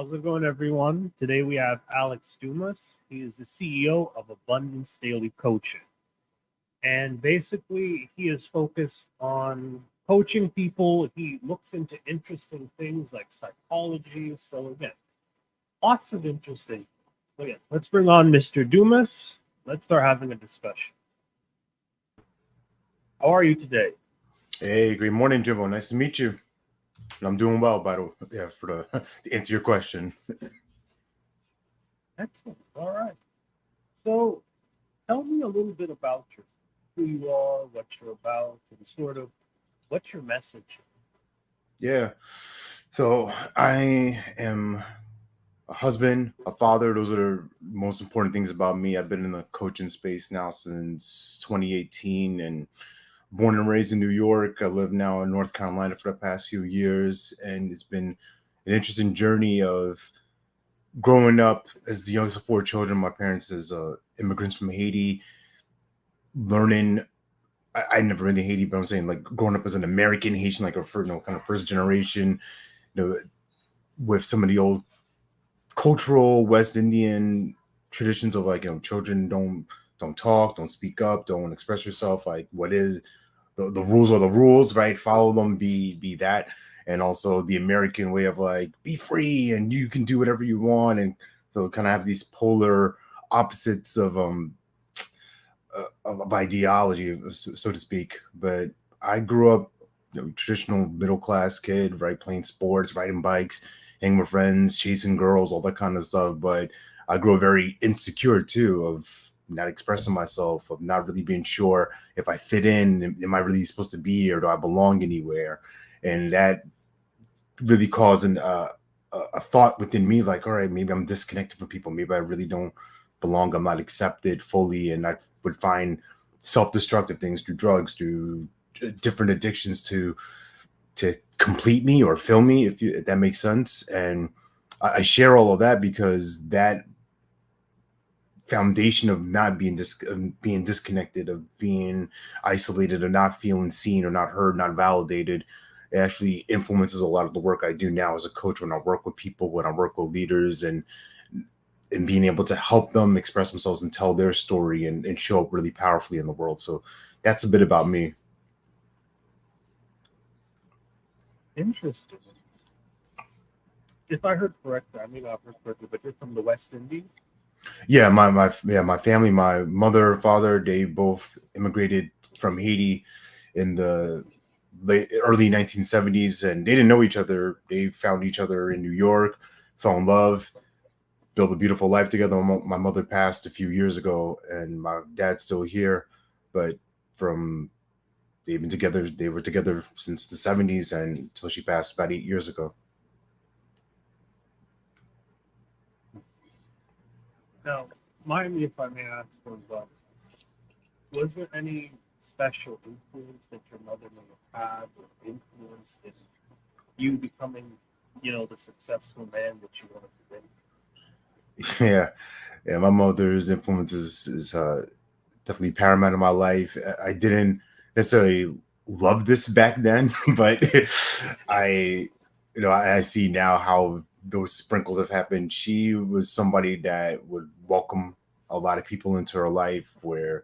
How's it going, everyone? Today we have Alex Dumas. He is the CEO of Abundance Daily Coaching. And basically, he is focused on coaching people. He looks into interesting things like psychology. So, again, lots of interesting. So, yeah, let's bring on Mr. Dumas. Let's start having a discussion. How are you today? Hey, good morning, Jimbo. Nice to meet you. And I'm doing well, by the way. Yeah, to answer your question. Excellent. All right. So, tell me a little bit about who you are, what you're about, and sort of what's your message. Yeah. So I am a husband, a father. Those are the most important things about me. I've been in the coaching space now since 2018 and born and raised in New York. I live now in North Carolina for the past few years. And it's been an interesting journey of growing up as the youngest of four children. My parents is immigrants from Haiti, learning. I never been to Haiti, but I'm saying like growing up as an American Haitian, like a kind of first generation, with some of the old cultural West Indian traditions of like, children don't talk, don't speak up, don't express yourself. Like what is the rules are the rules, right? Follow them, be that. And also the American way of like, be free and you can do whatever you want. And so kind of have these polar opposites of ideology, so to speak. But I grew up, traditional middle class kid, right? Playing sports, riding bikes, hanging with friends, chasing girls, all that kind of stuff. But I grew up very insecure too, of not expressing myself, of not really being sure if I fit in. Am I really supposed to be here? Do I belong anywhere? And that really caused a thought within me, like, all right, maybe I'm disconnected from people. Maybe I really don't belong. I'm not accepted fully. And I would find self-destructive things through drugs, through different addictions to complete me or fill me, if that makes sense. And I share all of that because that foundation of not being being disconnected, of being isolated, of not feeling seen or not heard, not validated, it actually influences a lot of the work I do now as a coach, when I work with people, when I work with leaders, and being able to help them express themselves and tell their story and show up really powerfully in the world. So that's a bit about me. Interesting. If I heard correctly, I may not have heard correctly, but you're from the West Indies? Yeah, my family, my mother, father, they both immigrated from Haiti in the early 1970s, and they didn't know each other. They found each other in New York, fell in love, built a beautiful life together. My mother passed a few years ago, and my dad's still here, but from they were together since the 70s and until she passed about 8 years ago. Now, mind me if I may ask, was there any special influence that your mother may have had or influence in you becoming, the successful man that you wanted to be? Yeah, my mother's influence is definitely paramount in my life. I didn't necessarily love this back then, but I, I see now how those sprinkles have happened. She was somebody that would welcome a lot of people into her life, where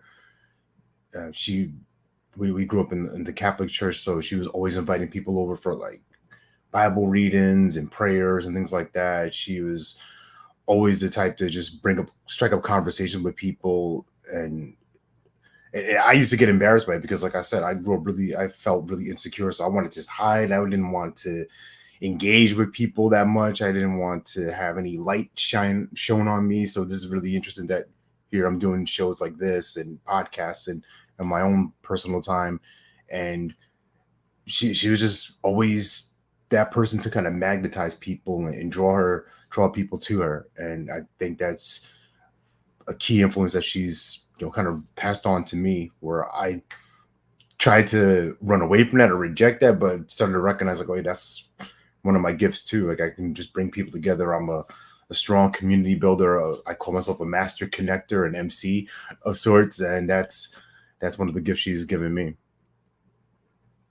we grew up in the Catholic Church, so she was always inviting people over for like Bible readings and prayers and things like that. She was always the type to just strike up conversation with people. And I used to get embarrassed by it because, like I said, I felt really insecure. So I wanted to just hide. I didn't want to engage with people that much. I didn't want to have any light shown on me. So this is really interesting that here I'm doing shows like this and podcasts and my own personal time. And she was just always that person to kind of magnetize people and draw people to her. And I think that's a key influence that she's kind of passed on to me, where I tried to run away from that or reject that, but started to recognize like, oh, that's one of my gifts too. Like I can just bring people together. I'm a strong community builder. I call myself a master connector, an MC of sorts, and that's one of the gifts she's given me.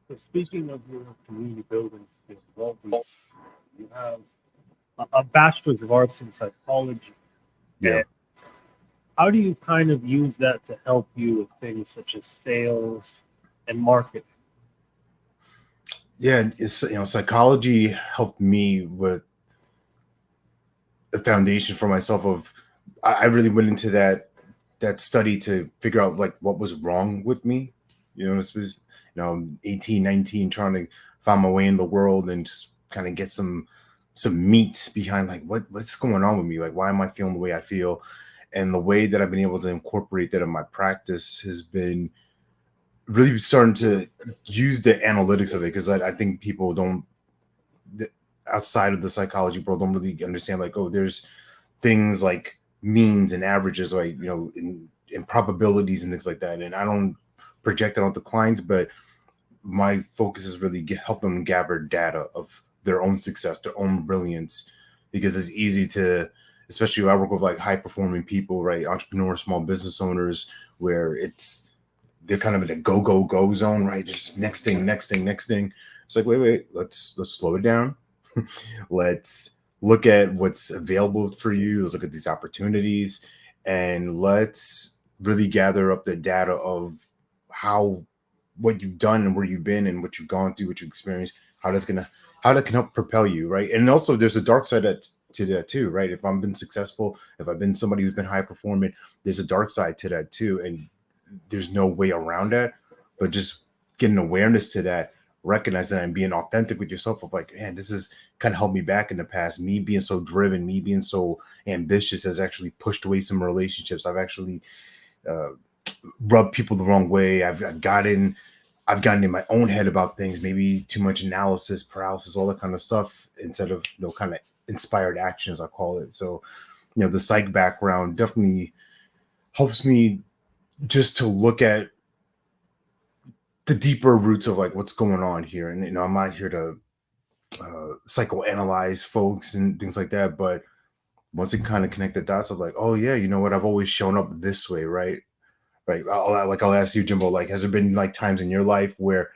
So speaking of your community building skills, you have a bachelor's of arts in psychology. Yeah. And how do you kind of use that to help you with things such as sales and marketing? Yeah, it's, psychology helped me with a foundation for myself of I really went into that study to figure out like what was wrong with me. This was 18, 19, trying to find my way in the world and just kind of get some meat behind like what's going on with me, like why am I feeling the way I feel. And the way that I've been able to incorporate that in my practice has been really starting to use the analytics of it, because I think people don't, outside of the psychology world, don't really understand like, oh, there's things like means and averages, like in probabilities and things like that. And I don't project that onto clients, but my focus is really help them gather data of their own success, their own brilliance, because it's easy to, especially when I work with like high performing people, right, entrepreneurs, small business owners, where they're kind of in a go zone, right? Just next thing. It's like, wait, let's slow it down. Let's look at what's available for you. Let's look at these opportunities, and let's really gather up the data of what you've done and where you've been and what you've gone through, what you've experienced, how that can help propel you, right? And also there's a dark side to that too, right? If I've been successful, if I've been somebody who's been high performing, there's a dark side to that too. And there's no way around that, but just getting awareness to that, recognizing that, and being authentic with yourself of like, man, this is kind of held me back in the past. Me being so driven, me being so ambitious has actually pushed away some relationships. I've actually rubbed people the wrong way. I've gotten in my own head about things, maybe too much analysis, paralysis, all that kind of stuff, instead of kind of inspired actions, I call it. So the psych background definitely helps me just to look at the deeper roots of like what's going on here. And I'm not here to psychoanalyze folks and things like that, but once you kind of connect the dots of like, oh yeah, you know what, I've always shown up this way, right? I'll ask you, Jimbo, like, has there been like times in your life where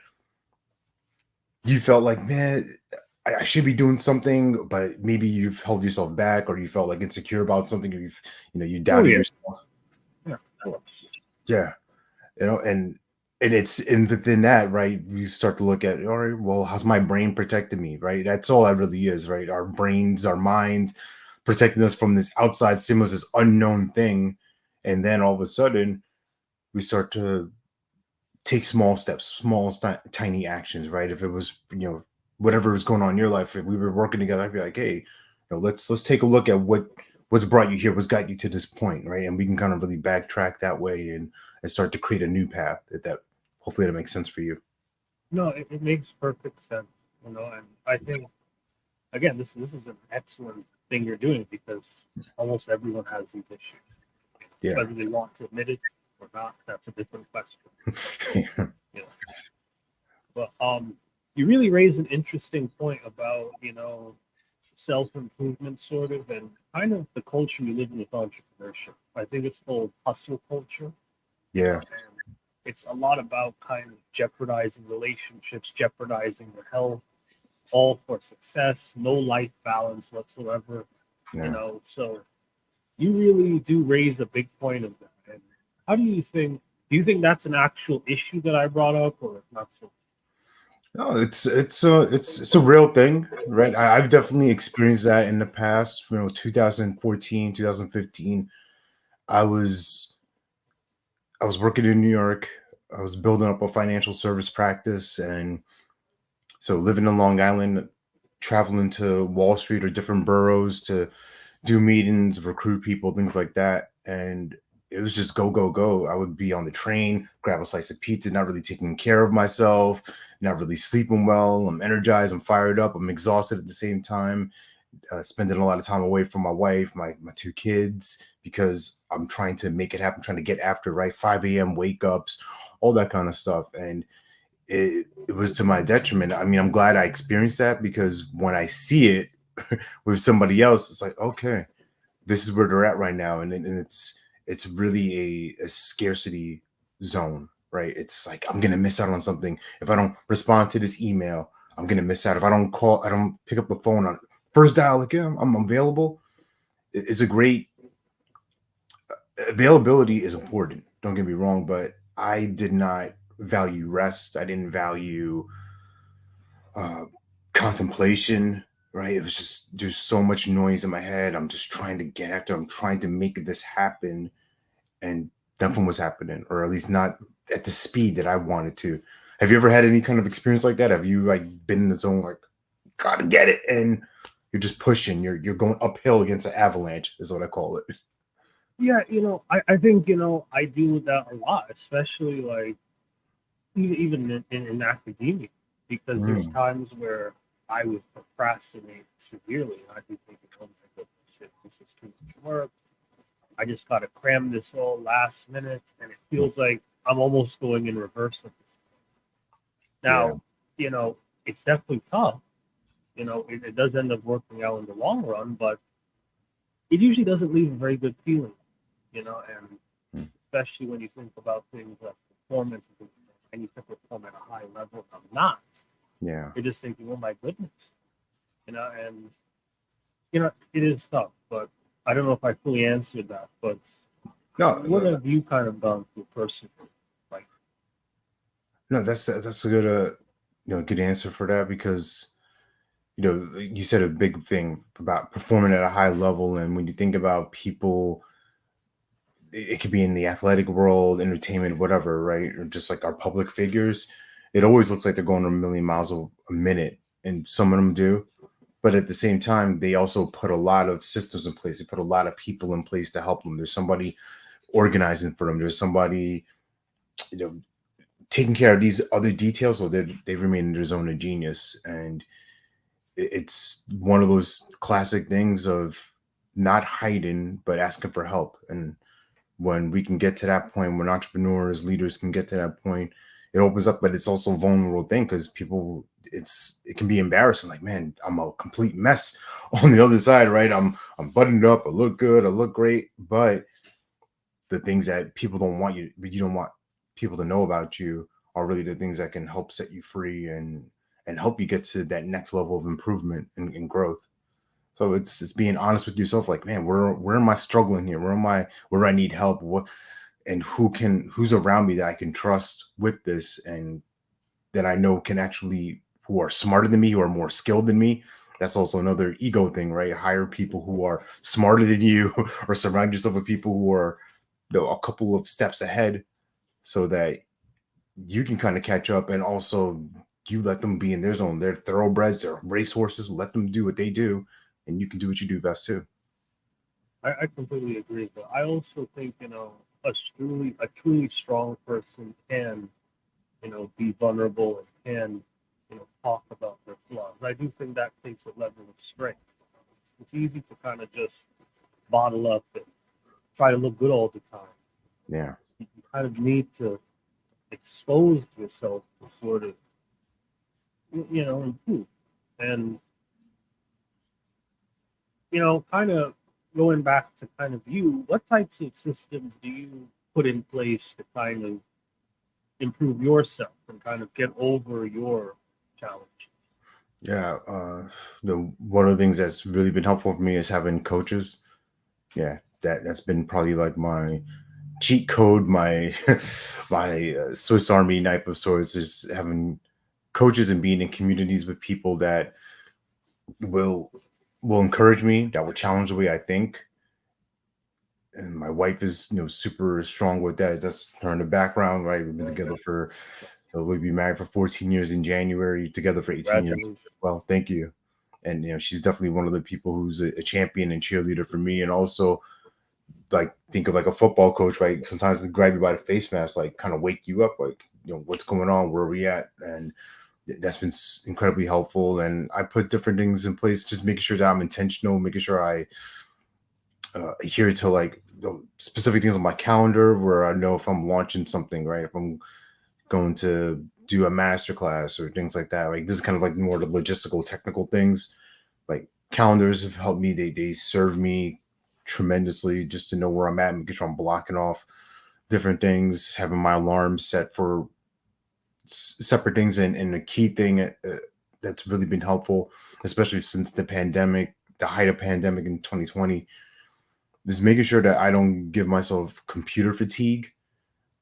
you felt like, man, I should be doing something, but maybe you've held yourself back, or you felt like insecure about something, or you doubted yourself? Yeah. Yeah. And it's within that, right, you start to look at, all right, well, how's my brain protecting me, right? That's all that really is, right? Our brains, our minds protecting us from this outside stimulus, this unknown thing. And then all of a sudden we start to take small steps, tiny actions, right? If it was, whatever was going on in your life, if we were working together, I'd be like, hey, let's take a look at what's brought you here, what's got you to this point, right? And we can kind of really backtrack that way and start to create a new path that hopefully that makes sense for you. No, it makes perfect sense, and I think, again, this is an excellent thing you're doing, because almost everyone has these issues. Yeah. Whether they want to admit it or not, that's a different question. Yeah. But you really raise an interesting point about self-improvement, sort of, and kind of the culture we live in with entrepreneurship. I think it's called hustle culture. Yeah. And it's a lot about kind of jeopardizing relationships, jeopardizing your health, all for success, no life balance whatsoever. Yeah. So you really do raise a big point of that. And how do you think that's an actual issue that I brought up, or not so? No, it's a real thing, right? I've definitely experienced that in the past. 2014, 2015. I was working in New York. I was building up a financial service practice, and so living in Long Island, traveling to Wall Street or different boroughs to do meetings, recruit people, things like that. And it was just go, go, go. I would be on the train, grab a slice of pizza, not really taking care of myself, not really sleeping well. I'm energized, I'm fired up, I'm exhausted at the same time, spending a lot of time away from my wife, my two kids, because I'm trying to make it happen, trying to get after, right? 5 a.m. wake ups, all that kind of stuff. And it was to my detriment. I mean, I'm glad I experienced that, because when I see it with somebody else, it's like, okay, this is where they're at right now. And it's really a scarcity zone, right? It's like, I'm going to miss out on something. If I don't respond to this email, I'm going to miss out. If I don't pick up the phone on first dial, like, yeah, I'm available. It's a great availability is important. Don't get me wrong, but I did not value rest. I didn't value uh, contemplation. Right? It was just there's so much noise in my head. I'm just trying to get after. I'm trying to make this happen, and nothing was happening, or at least not at the speed that I wanted to. Have you ever had any kind of experience like that? Have you like been in the zone, like gotta get it, and you're just pushing. You're going uphill against an avalanche, is what I call it. Yeah, I think, I deal with that a lot, especially like even in academia, because there's Mm, times where I would procrastinate severely. And I'd be thinking, oh my goodness, shit, this is too much work. I just got to cram this all last minute. And it feels like I'm almost going in reverse at this point. yeah, Now, it's definitely tough. It does end up working out in the long run, but it usually doesn't leave a very good feeling, and mm, especially when you think about things like performance and you think perform at a high level. I'm not. yeah. You're just thinking, oh my goodness, and it is tough. But I don't know if I fully answered that. But No, what have you kind of gone through personally? Like, no, that's a good good answer for that, because you said a big thing about performing at a high level, and when you think about people, it could be in the athletic world, entertainment, whatever, right? Or just like our public figures, it always looks like they're going a million miles a minute, and some of them do. But at the same time, they also put a lot of systems in place. They put a lot of people in place to help them. There's somebody organizing for them. There's somebody, you know, taking care of these other details, so they remain in their zone of genius. And it's one of those classic things of not hiding, but asking for help. And when we can get to that point, when entrepreneurs, leaders can get to that point, it opens up, but it's also a vulnerable thing, because people, it can be embarrassing. Like, man, I'm a complete mess on the other side, right? I'm buttoned up, I look good, I look great, but the things that you don't want people to know about you are really the things that can help set you free and help you get to that next level of improvement and growth. So it's being honest with yourself, like, man, where am I struggling here? Where I need help? What and who's around me that I can trust with this, and that I know can actually, who are smarter than me, who are more skilled than me. That's also another ego thing, right? Hire people who are smarter than you, or surround yourself with people who are, a couple of steps ahead, so that you can kind of catch up, and also you let them be in their zone. They're thoroughbreds, they're racehorses. Let them do what they do, and you can do what you do best too. I completely agree. But I also think, a truly strong person can, be vulnerable and can, talk about their flaws. I do think that takes a level of strength. It's easy to kind of just bottle up and try to look good all the time. Yeah. You kind of need to expose yourself to sort of, improve. And, kind of going back to kind of you, what types of systems do you put in place to kind of improve yourself and kind of get over your challenge? Yeah. One of the things that's really been helpful for me is having coaches. Yeah, that's been probably like my cheat code, my my Swiss Army knife of sorts, is having coaches and being in communities with people that will encourage me, that will challenge the way I think. And my wife is, super strong with that. That's her in the background, right? We've been together for, we'll be married for 14 years in January, together for 18 years Congratulations. as well. Thank you. And she's definitely one of the people who's a champion and cheerleader for me, and also, like, think of like a football coach, right? Sometimes they grab you by the face mask, like kind of wake you up, like, what's going on, where are we at? And that's been incredibly helpful. And I put different things in place, just making sure that I'm intentional, making sure I adhere to, like, specific things on my calendar, where I know if I'm launching something, right? If I'm going to do a master class or things like that, like, this is kind of like more the logistical, technical things. Like, calendars have helped me. They serve me tremendously, just to know where I'm at, making sure I'm blocking off different things, having my alarm set for separate things. And the key thing that's really been helpful, especially since the pandemic, the height of pandemic in 2020, is making sure that I don't give myself computer fatigue.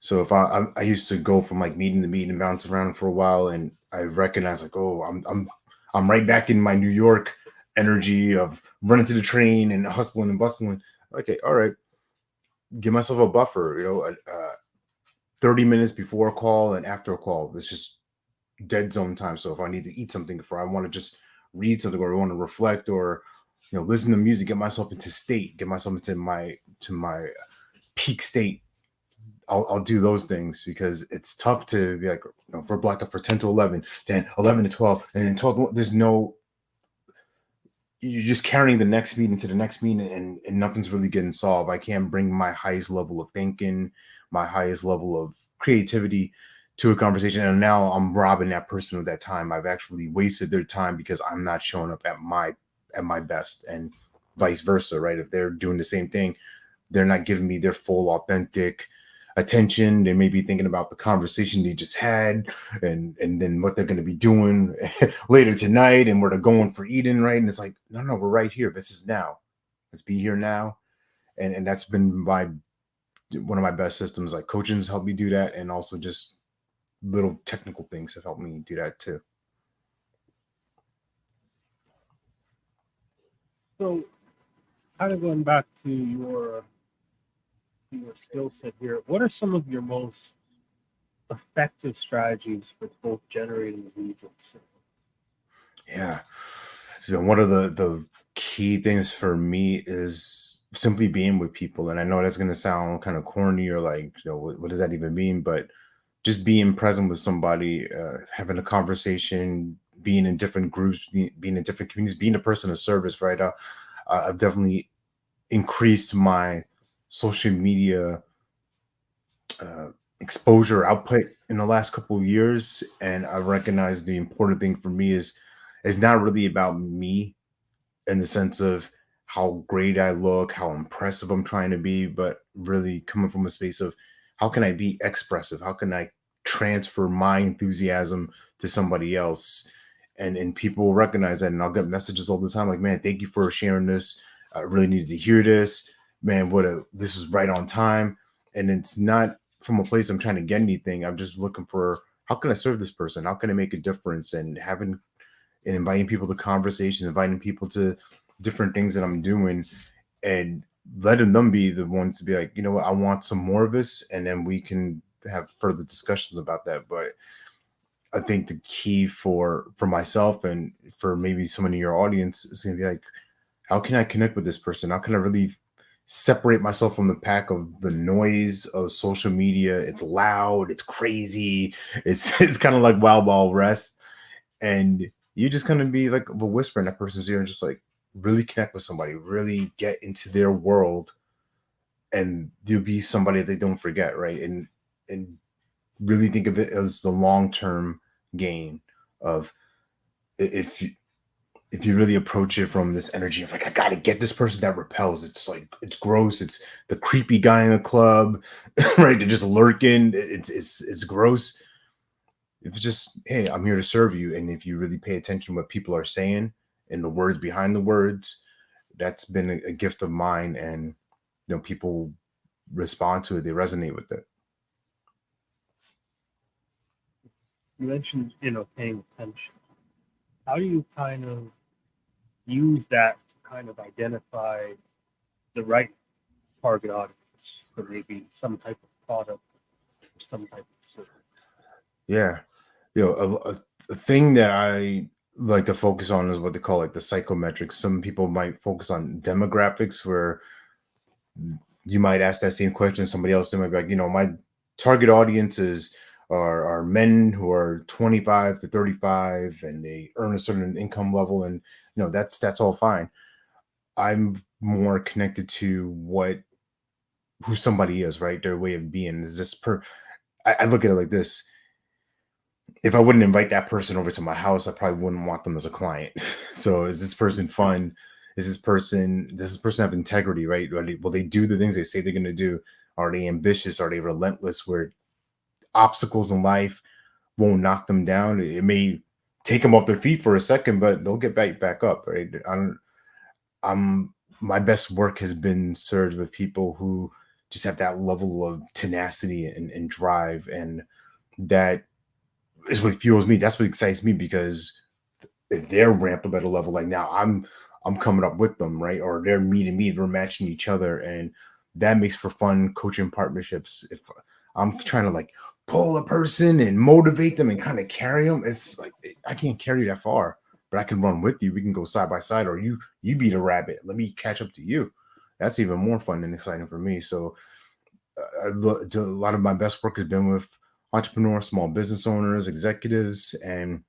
So if I used to go from like meeting to meeting and bounce around for a while, and I recognize like, oh, I'm right back in my New York energy of running to the train and hustling and bustling. Okay, all right, give myself a buffer, 30 minutes before a call and after a call. It's just dead zone time. So if I need to eat something, if I want to just read something, or I want to reflect, or listen to music, get myself into state, get myself into my peak state, I'll do those things, because it's tough to be like, if we're blocked up for 10 to 11, then 11 to 12, and then 12 to, there's no, you're just carrying the next meeting to the next meeting, and nothing's really getting solved. I can't bring my highest level of thinking, my highest level of creativity to a conversation, and now I'm robbing that person of that time. I've actually wasted their time because I'm not showing up at my best, and vice versa, right? If they're doing the same thing, they're not giving me their full authentic attention. They may be thinking about the conversation they just had, and then what they're going to be doing later tonight, and where they're going for eating, right? And it's like, no, we're right here. This is now. Let's be here now. And that's been one of my best systems. Like, coaching's helped me do that, and also just little technical things have helped me do that too. So, kind of going back to your skill set here, what are some of your most effective strategies for both generating leads and sales? Yeah. So one of the key things for me is simply being with people. And I know that's going to sound kind of corny, or like, what does that even mean? But just being present with somebody, having a conversation, being in different groups, being in different communities, being a person of service, right? I've definitely increased my social media exposure output in the last couple of years, and I recognize the important thing for me is not really about me, in the sense of how great I look, how impressive I'm trying to be, but really coming from a space of how can I be expressive? How can I transfer my enthusiasm to somebody else? And people will recognize that, and I'll get messages all the time like, man, thank you for sharing this. I really needed to hear this. Man, this was right on time. And it's not from a place I'm trying to get anything. I'm just looking for, how can I serve this person? How can I make a difference? And inviting people to conversations, inviting people to different things that I'm doing, and letting them be the ones to be like, you know what, I want some more of this, and then we can have further discussions about that. But I think the key for myself, and for maybe someone in your audience, is going to be like, how can I connect with this person? How can I really separate myself from the pack of the noise of social media? It's loud, it's crazy, it's kind of like Wild Wild West, and you just kind of be like a whisper in that person's ear, and just like really connect with somebody, really get into their world, and you'll be somebody that they don't forget, right? And really think of it as the long-term gain of, if you really approach it from this energy of like, I gotta get this person, that repels. It's like, it's gross. It's the creepy guy in the club, right? They're just lurking. It's gross. It's just, hey, I'm here to serve you. And if you really pay attention to what people are saying and the words behind the words, that's been a gift of mine. And people respond to it, they resonate with it. You mentioned, paying attention. How do you kind of use that to kind of identify the right target audience for maybe some type of product or some type of service? Yeah. A thing that I like to focus on is what they call like the psychometrics. Some people might focus on demographics, where you might ask that same question to somebody else. They might be like, my target audiences are men who are 25 to 35, and they earn a certain income level, and that's all fine. I'm more connected to who somebody is, right? Their way of being. Is this I look at it like this. If I wouldn't invite that person over to my house, I probably wouldn't want them as a client. So is this person fun? Does this person have integrity, right? Will they do the things they say they're going to do? Are they ambitious? Are they relentless, where obstacles in life won't knock them down? It may take them off their feet for a second, but they'll get back up, right? I'm My best work has been served with people who just have that level of tenacity and drive, and that is what fuels me. That's what excites me, because if they're ramped up at a level, like now I'm coming up with them, right? Or they're meeting me, we're matching each other, and that makes for fun coaching partnerships. If I'm trying to like pull a person and motivate them and kind of carry them, it's like I can't carry you that far, but I can run with you. We can go side by side, or you beat a rabbit, let me catch up to you. That's even more fun and exciting for me. So a lot of my best work has been with entrepreneurs, small business owners, executives, and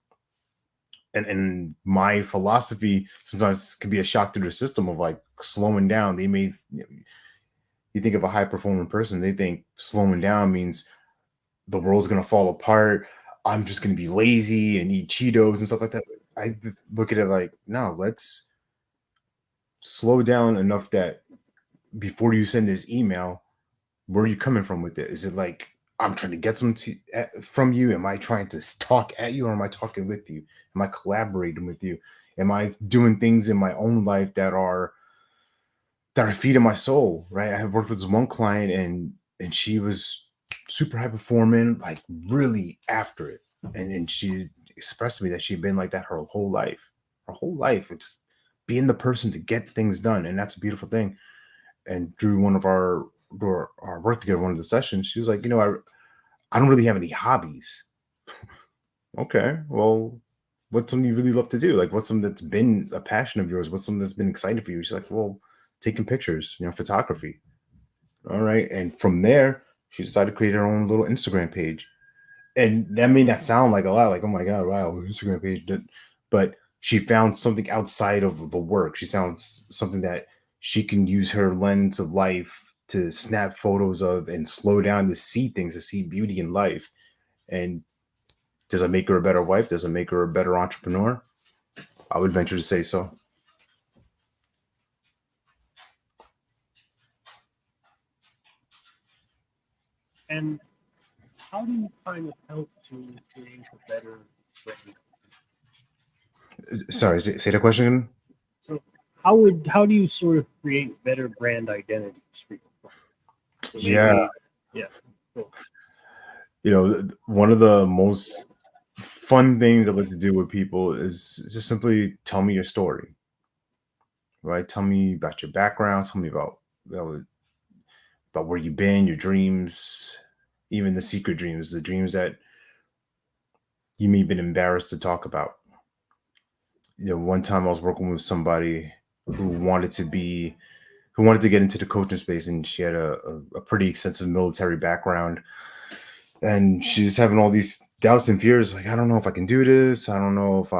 my philosophy sometimes can be a shock to their system of like slowing down. They may, you think of a high performing person, they think slowing down means the world's going to fall apart. I'm just going to be lazy and eat Cheetos and stuff like that. I look at it like, no, let's slow down enough that before you send this email, where are you coming from with it? Is it like, I'm trying to get something from you? Am I trying to talk at you, or am I talking with you? Am I collaborating with you? Am I doing things in my own life that are feeding my soul? Right. I have worked with this one client, and she was super high performing, like really after it. And she expressed to me that she'd been like that her whole life. Her whole life. It's just being the person to get things done. And that's a beautiful thing. And through one of our work together, one of the sessions, she was like, I don't really have any hobbies. Okay, well, what's something you really love to do? Like, what's something that's been a passion of yours? What's something that's been exciting for you? She's like, well, taking pictures, photography. All right. And from there, she decided to create her own little Instagram page. And that may not sound like a lot, like, oh my God, wow, Instagram page. But she found something outside of the work. She found something that she can use her lens of life to snap photos of and slow down to see things, to see beauty in life. And does it make her a better wife? Does it make her a better entrepreneur? I would venture to say so. And how do you kind of help to create a better brand? Sorry, say that question again. So how do you sort of create better brand identities for your clients? So Yeah. maybe, yeah. Cool. One of the most fun things I like to do with people is just simply tell me your story, right? Tell me about your background. Tell me about, about where you've been, your dreams, even the secret dreams, the dreams that you may have been embarrassed to talk about. One time I was working with somebody who wanted to get into the coaching space, and she had a pretty extensive military background, and she's having all these doubts and fears, like, I don't know if I can do this. I don't know if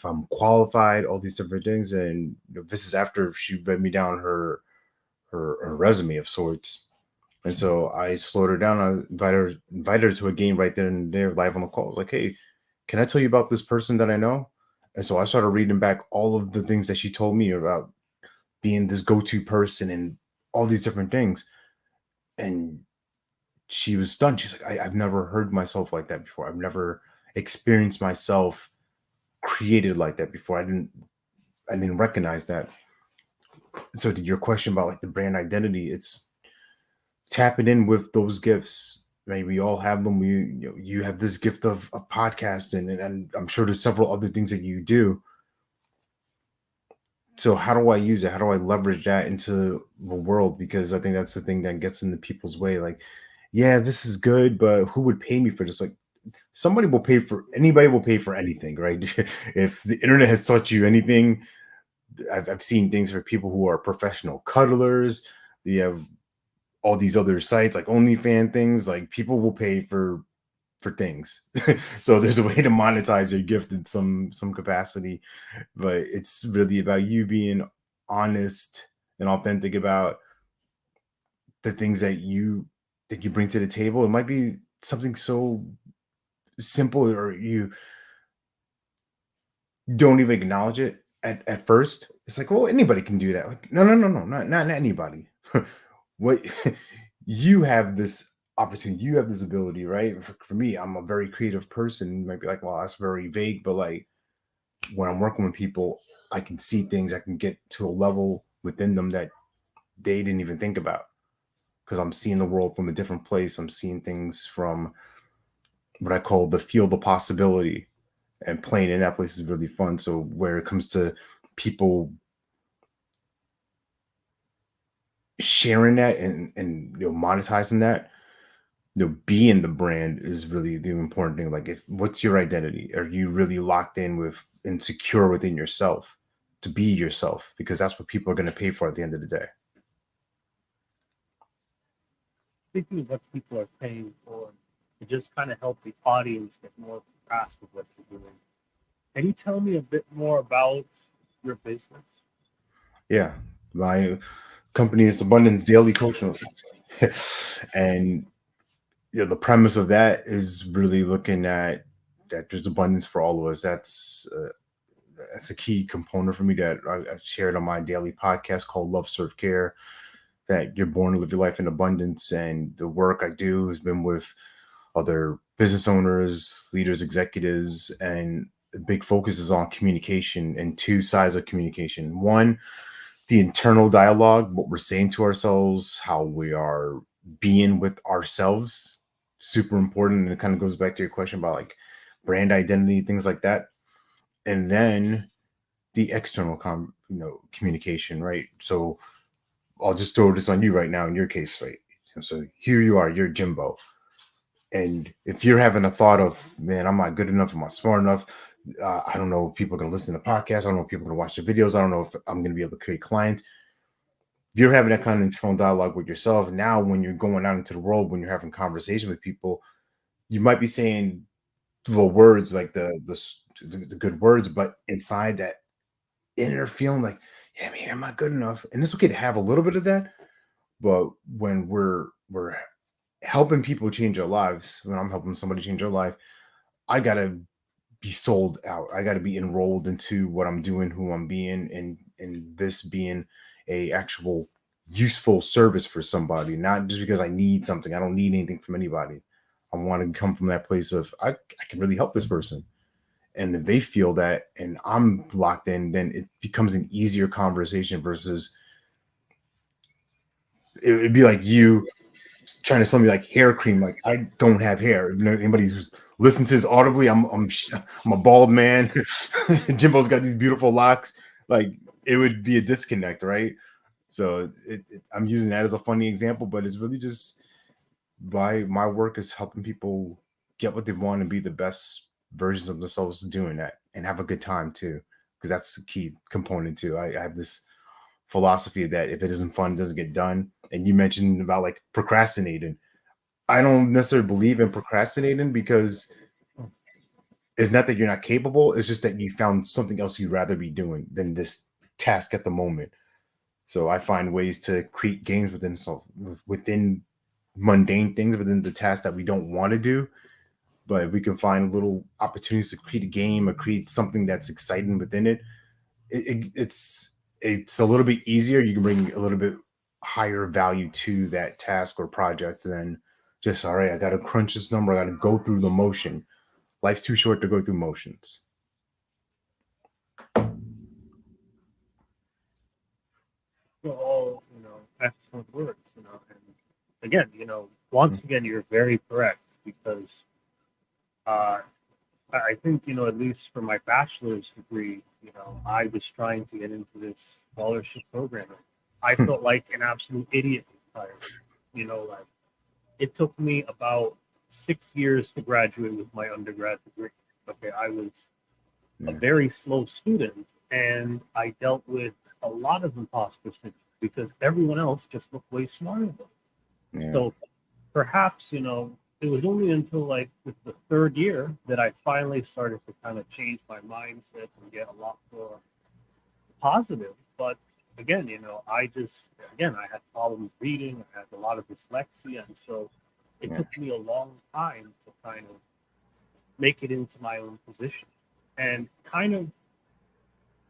I'm qualified, all these different things. And this is after she read me down her resume of sorts. And so I slowed her down. I invited her to a game right then and there, live on the call. I was like, hey, can I tell you about this person that I know? And so I started reading back all of the things that she told me about being this go-to person and all these different things. And she was stunned. She's like, I've never heard myself like that before. I've never experienced myself created like that before. I didn't recognize that. So to your question about like the brand identity, it's tapping in with those gifts. Right? We all have them. You have this gift of podcasting, and I'm sure there's several other things that you do. So how do I use it? How do I leverage that into the world? Because I think that's the thing that gets into people's way. Like, yeah, this is good, but who would pay me for this? Like, anybody will pay for anything, right? If the internet has taught you anything, I've seen things for people who are professional cuddlers. You have all these other sites like OnlyFans things. Like, people will pay for things. So there's a way to monetize your gift in some capacity, but it's really about you being honest and authentic about the things that you bring to the table. It might be something so simple, or you don't even acknowledge it at first. It's like, well, anybody can do that. Like, no, not anybody. What you have this opportunity. You have this ability, right? For me, I'm a very creative person. You might be like, well, that's very vague, but like when I'm working with people, I can see things. I can get to a level within them that they didn't even think about because I'm seeing the world from a different place. I'm seeing things from what I call the field of possibility, and playing in that place is really fun. So where it comes to people sharing that and monetizing that, being the brand is really the important thing. Like, if what's your identity? Are you really locked in with and secure within yourself to be yourself? Because that's what people are going to pay for at the end of the day. Thinking of what people are paying for to just kind of help the audience get more grasp of what you're doing. Can you tell me a bit more about your business? Yeah, my company is Abundance Daily Coaching, and the premise of that is really looking at that there's abundance for all of us. That's a key component for me that I've shared on my daily podcast called Love Serve Care, that you're born to live your life in abundance. And the work I do has been with other business owners, leaders, executives, and the big focus is on communication and two sides of communication. One, the internal dialogue, what we're saying to ourselves, how we are being with ourselves, super important. And it kind of goes back to your question about like brand identity, things like that. And then the external communication, right? So I'll just throw this on you right now in your case, right? So here you are, you're Jimbo. And if you're having a thought of, man, I'm not good enough, I'm not smart enough, I don't know if people are going to listen to the podcast, I don't know if people are going to watch the videos, I don't know if I'm going to be able to create clients. If you're having that kind of internal dialogue with yourself, now when you're going out into the world, when you're having conversation with people, you might be saying the words like the good words, but inside that inner feeling like, yeah, man, I'm not good enough. And it's okay to have a little bit of that, but when we're helping people change their lives, when I'm helping somebody change their life, I gotta be sold out. I gotta be enrolled into what I'm doing, who I'm being, and this being a actual useful service for somebody, not just because I need something. I don't need anything from anybody. I want to come from that place of I can really help this person. And if they feel that and I'm locked in, then it becomes an easier conversation versus it'd be like you trying to sell me like hair cream. Like, I don't have hair. You know, anybody who's listened to this audibly, I'm a bald man. Jimbo's got these beautiful locks. Like, it would be a disconnect, right? So I'm using that as a funny example, but it's really just my work is helping people get what they want and be the best versions of themselves doing that and have a good time too, because that's the key component too. I have this philosophy that if it isn't fun, it doesn't get done. And you mentioned about like procrastinating. I don't necessarily believe in procrastinating because it's not that you're not capable. It's just that you found something else you'd rather be doing than this task at the moment. So I find ways to create games within mundane things, within the tasks that we don't want to do. But if we can find little opportunities to create a game or create something that's exciting within it, it's a little bit easier. You can bring a little bit higher value to that task or project than just, all right, I got to crunch this number. I got to go through the motion. Life's too short to go through motions. They're all, excellent words, and again, once again, you're very correct because I think, at least for my bachelor's degree, I was trying to get into this scholarship program. I felt like an absolute idiot at the time. Like it took me about 6 years to graduate with my undergrad degree. Okay, I was a very slow student and I dealt with a lot of imposter syndrome because everyone else just looked way smarter than me. Yeah. So perhaps, it was only until like the third year that I finally started to kind of change my mindset and get a lot more positive. But again, I had problems reading, I had a lot of dyslexia, and so it took me a long time to kind of make it into my own position. And kind of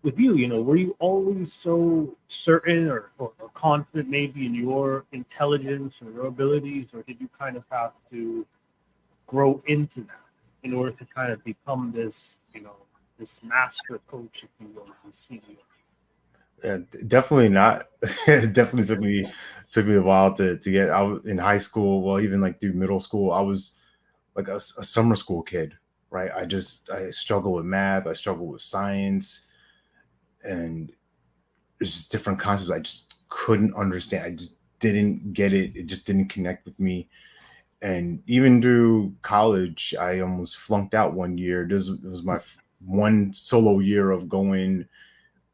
with you, were you always so certain or confident maybe in your intelligence or your abilities, or did you kind of have to grow into that in order to kind of become this, this master coach, if you will, the CEO? Yeah, definitely not. It definitely took me a while to get out in high school. Well, even like through middle school, I was like a summer school kid, right? I struggle with math, I struggle with science, and it's just different concepts I just couldn't understand. I just didn't get it. It just didn't connect with me. And even through college, I almost flunked out one year. This it was my one solo year of going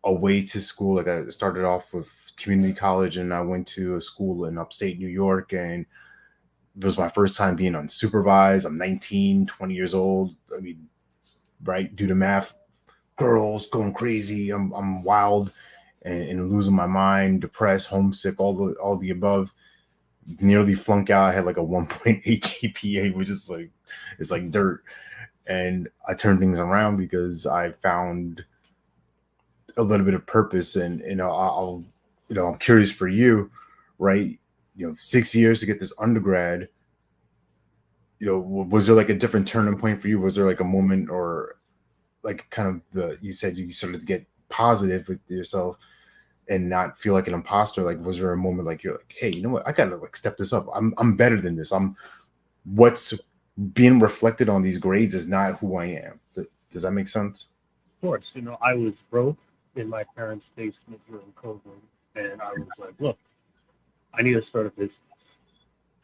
away to school. Like I started off with community college, and I went to a school in upstate New York, and it was my first time being unsupervised. I'm 19, 20 years old. I mean, right, do the math, girls going crazy. I'm wild and losing my mind, depressed, homesick, all the above. Nearly flunk out. I had like a 1.8 GPA, which is like, it's like dirt. And I turned things around because I found a little bit of purpose. And I'll I'm curious for you, right? 6 years to get this undergrad. Was there like a different turning point for you? Was there like a moment, or like kind of you said you sort of get positive with yourself and not feel like an imposter? Like, was there a moment like you're like, hey, you know what? I gotta like step this up. I'm better than this. What's being reflected on these grades is not who I am. Does that make sense? Of course, I was broke in my parents' basement during COVID, and I was like, look, I need to start a business.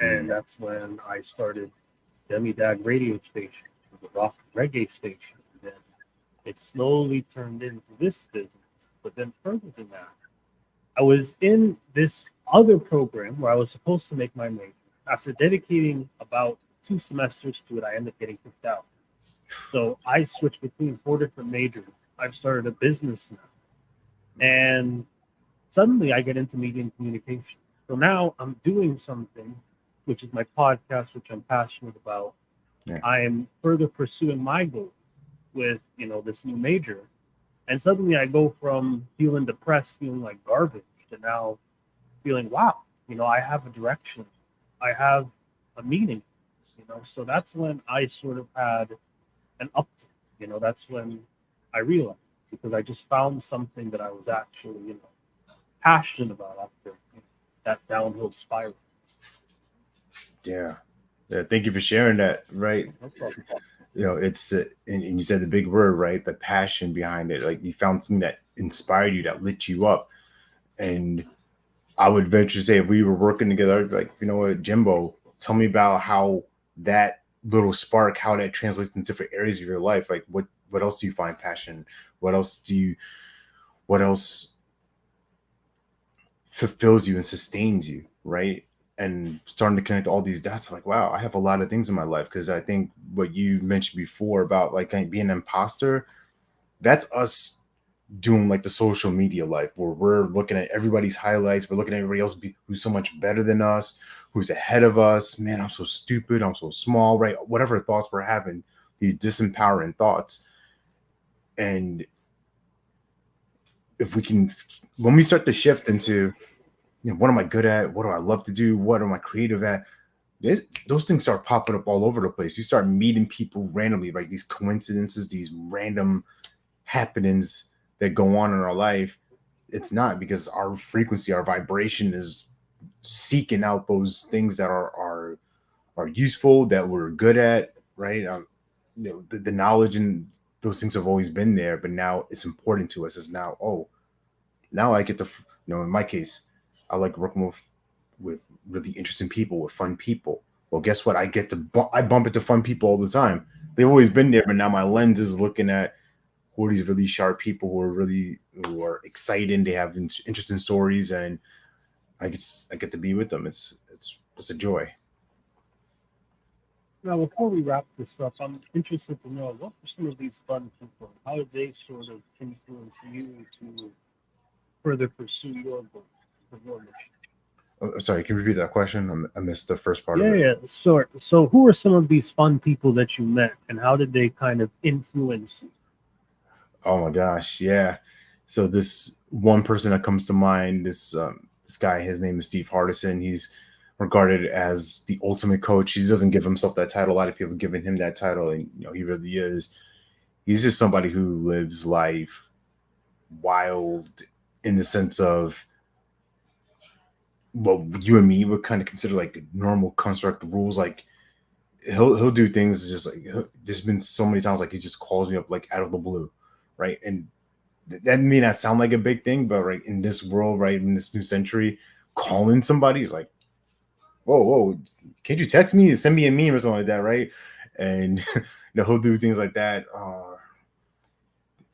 And that's when I started Demi-Dag radio station, the rock and reggae station. And then it slowly turned into this business. But then further than that, I was in this other program where I was supposed to make my major. After dedicating about 2 semesters to it, I ended up getting kicked out. So I switched between 4 different majors. I've started a business now. And suddenly I get into media and communication. So now I'm doing something, which is my podcast, which I'm passionate about. Yeah. I am further pursuing my goal with, this new major. And suddenly I go from feeling depressed, feeling like garbage, to now feeling, wow, I have a direction. I have a meaning, So that's when I sort of had an uptick. That's when I realized, because I just found something that I was actually, passionate about after that downhill spiral. Yeah. Thank you for sharing that. Right. No problem. It's and you said the big word, right? The passion behind it. Like you found something that inspired you, that lit you up. And I would venture to say, if we were working together, I'd be like, you know what, Jimbo, tell me about how that little spark, how that translates in different areas of your life. Like what else do you find passion? What else fulfills you and sustains you, right? And starting to connect all these dots, like, wow, I have a lot of things in my life. Because I think what you mentioned before about like being an imposter, that's us doing like the social media life where we're looking at everybody's highlights. We're looking at everybody else who's so much better than us, who's ahead of us. Man, I'm so stupid. I'm so small, right? Whatever thoughts we're having, these disempowering thoughts. And if we can, when we start to shift into, what am I good at? What do I love to do? What am I creative at? Those things start popping up all over the place. You start meeting people randomly, right? These coincidences, these random happenings that go on in our life. It's not because our frequency, our vibration is seeking out those things that are useful, that we're good at, right? The knowledge and those things have always been there, but now it's important to us. Is now, now I get to, in my case, I like working with really interesting people, with fun people. Well, guess what? I get to I bump into fun people all the time. They've always been there, but now my lens is looking at who are these really sharp people who are exciting. They have interesting stories, and I get to be with them. It's a joy. Now, before we wrap this up, I'm interested to know, what were some of these fun people? How did they sort of influence you to further pursue your goal, your mission? Sorry, can you repeat that question? I missed the first part of it. Yeah. So who are some of these fun people that you met, and how did they kind of influence you? Oh my gosh, yeah. So this one person that comes to mind, this guy, his name is Steve Hardison. He's regarded as the ultimate coach. He doesn't give himself that title. A lot of people have given him that title, and he really is. He's just somebody who lives life wild in the sense of what you and me would kind of consider like normal construct rules. Like he'll do things just like there's been so many times like he just calls me up like out of the blue, right? And that may not sound like a big thing, but right in this world, right in this new century, calling somebody is like, whoa, can't you text me, send me a meme or something like that, right? And he'll do things like that.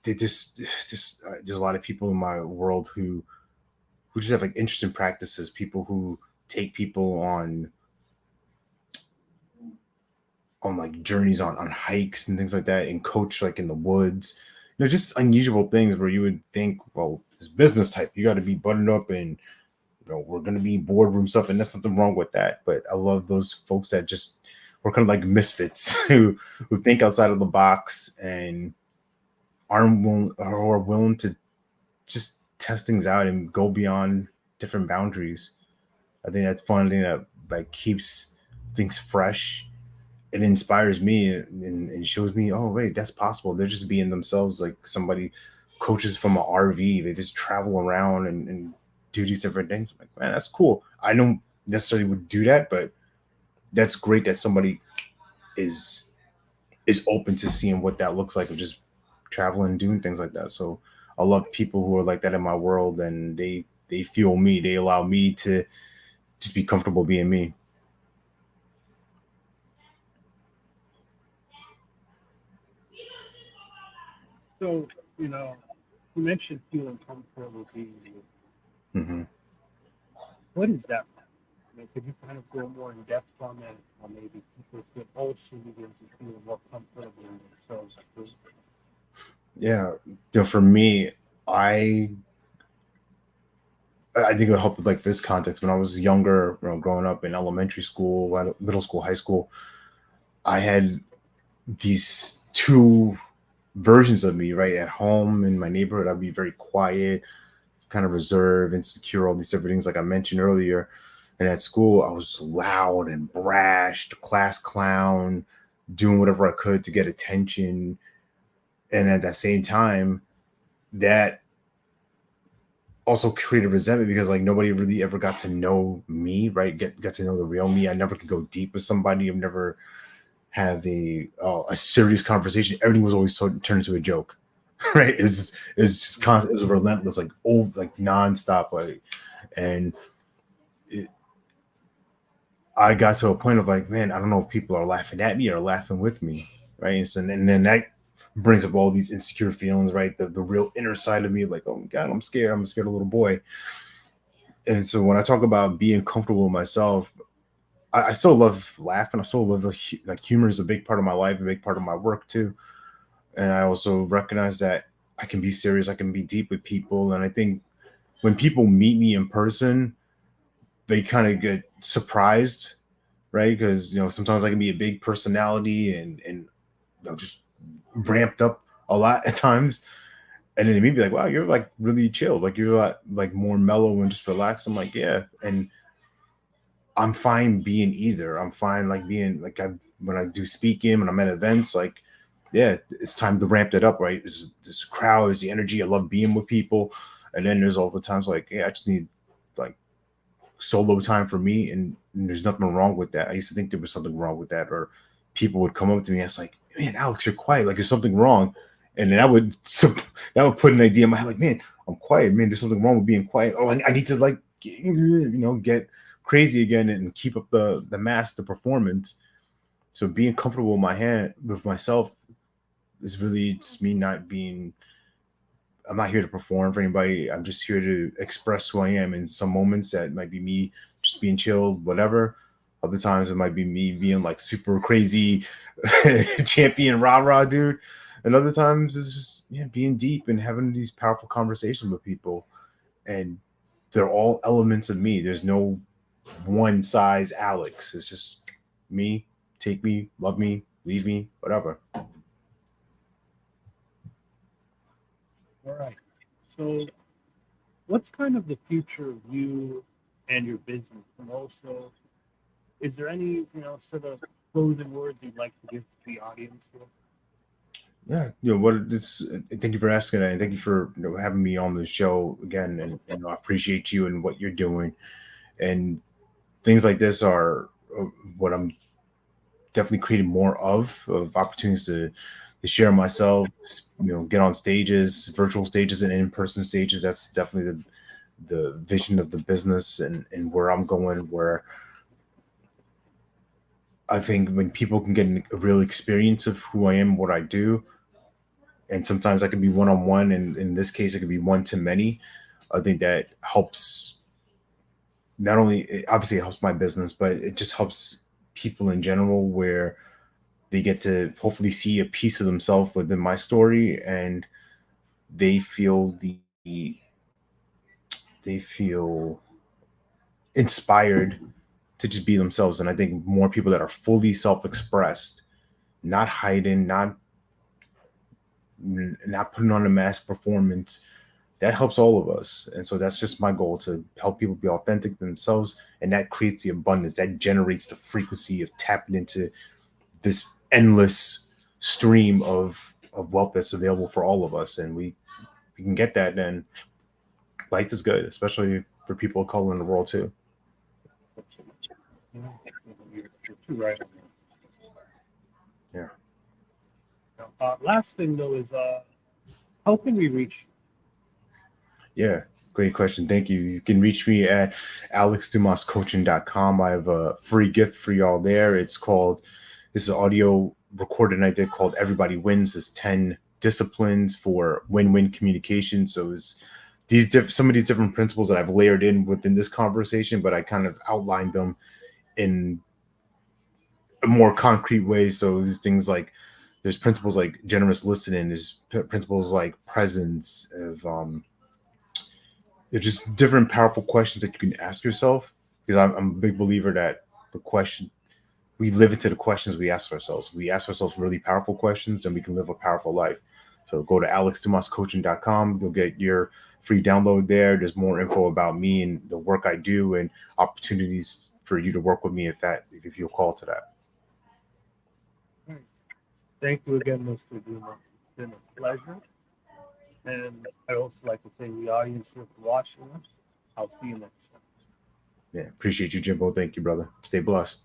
They just there's a lot of people in my world who just have like interesting practices. People who take people on like journeys on hikes and things like that, and coach like in the woods. Just unusual things where you would think, well, it's business type. You got to be buttoned up and we're going to be boardroom stuff, and there's nothing wrong with that. But I love those folks that just were kind of like misfits who think outside of the box and aren't willing or are willing to just test things out and go beyond different boundaries. I think that's fun thing that like keeps things fresh. It inspires me and shows me, oh wait, that's possible. They're just being themselves. Like somebody coaches from an RV, they just travel around and do these different things. I'm like, man, that's cool. I don't necessarily would do that, but that's great that somebody is open to seeing what that looks like of just traveling and doing things like that. So I love people who are like that in my world, and they fuel me. They allow me to just be comfortable being me. So, you mentioned feeling comfortable being you. Mm-hmm. What is that? Could you kind of go more in depth on that, or maybe people could also begin to feel more comfortable in themselves? Yeah, for me, I I think it helped with like this context. When I was younger, growing up in elementary school, middle school, high school, I had these two versions of me. Right at home in my neighborhood, I'd be very quiet, kind of reserved, insecure, all these different things, like I mentioned earlier. And at school, I was loud and brash, class clown, doing whatever I could to get attention. And at that same time, that also created resentment because like nobody really ever got to know me, right? Get to know the real me. I never could go deep with somebody. I've never have a serious conversation. Everything was always turned into a joke, right? It's just constant. It was relentless, like like nonstop, like, and it, I got to a point of like, man, I don't know if people are laughing at me or laughing with me, right? And then that brings up all these insecure feelings, right? The real inner side of me, like, oh my god, I'm scared. I'm a scared little boy. And so when I talk about being comfortable with myself, I still love laughing. I still love like humor is a big part of my life, a big part of my work too. And I also recognize that I can be serious, I can be deep with people. And I think when people meet me in person, they kind of get surprised, right? Because sometimes I can be a big personality and just ramped up a lot at times. And then they may be like, wow, you're like really chill, like you're like more mellow and just relaxed. I'm like, yeah. And I'm fine being either. I'm fine like being like when I do speaking, when I'm at events, like yeah, it's time to ramp that up, right? This crowd is the energy. I love being with people. And then there's all the times like, yeah, I just need like solo time for me, and there's nothing wrong with that. I used to think there was something wrong with that, or people would come up to me and it's like, man, Alex, you're quiet, like there's something wrong. And then that would put an idea in my head, like, man, I'm quiet, man. There's something wrong with being quiet. Oh, I need to like, get crazy again and keep up the mask, the performance. So being comfortable with with myself is really just me not being. I'm not here to perform for anybody. I'm just here to express who I am. In some moments, that might be me just being chilled, whatever. Other times, it might be me being like super crazy champion rah rah dude. And other times, it's just being deep and having these powerful conversations with people. And they're all elements of me. There's no one size Alex. It's just me. Take me, love me, leave me, whatever. All right. So, what's kind of the future of you and your business? And also, is there any, sort of closing words you'd like to give to the audience here? Yeah, what it's. Thank you for asking, and thank you for having me on the show again. And I appreciate you and what you're doing. And things like this are what I'm definitely creating more of opportunities to share myself. Get on stages, virtual stages, and in-person stages. That's definitely the vision of the business and where I'm going. Where I think when people can get a real experience of who I am, what I do, and sometimes I can be one-on-one, and in this case, it could be one to many. I think that helps. Not only obviously it helps my business, but it just helps people in general, where they get to hopefully see a piece of themselves within my story, and they feel they feel inspired to just be themselves. And I think more people that are fully self-expressed, not hiding, not putting on a mask performance, that helps all of us. And so that's just my goal, to help people be authentic themselves, and that creates the abundance, that generates the frequency of tapping into this endless stream of wealth that's available for all of us. And we can get that, then life is good, especially for people of color in the world too. Yeah, you're too right on Yeah. that. Last thing though is, how can we reach Yeah. Great question. Thank you. You can reach me at alexdumascoaching.com. I have a free gift for y'all there. This is audio recording I did called Everybody Wins. It's 10 disciplines for win-win communication. So it's some of these different principles that I've layered in within this conversation, but I kind of outlined them in a more concrete way. So these things like, there's principles like generous listening, there's principles like presence of they're just different powerful questions that you can ask yourself, because I'm a big believer that the question we live into the questions we ask ourselves. We ask ourselves really powerful questions, and we can live a powerful life. So go to alexdumascoaching.com. You'll get your free download there. There's more info about me and the work I do, and opportunities for you to work with me if you'll call to that. it? Thank you again, Mr. Dumas. It's been a pleasure. And I'd also like to thank the audience here for watching us. I'll see you next time. Yeah, appreciate you, Jimbo. Thank you, brother. Stay blessed.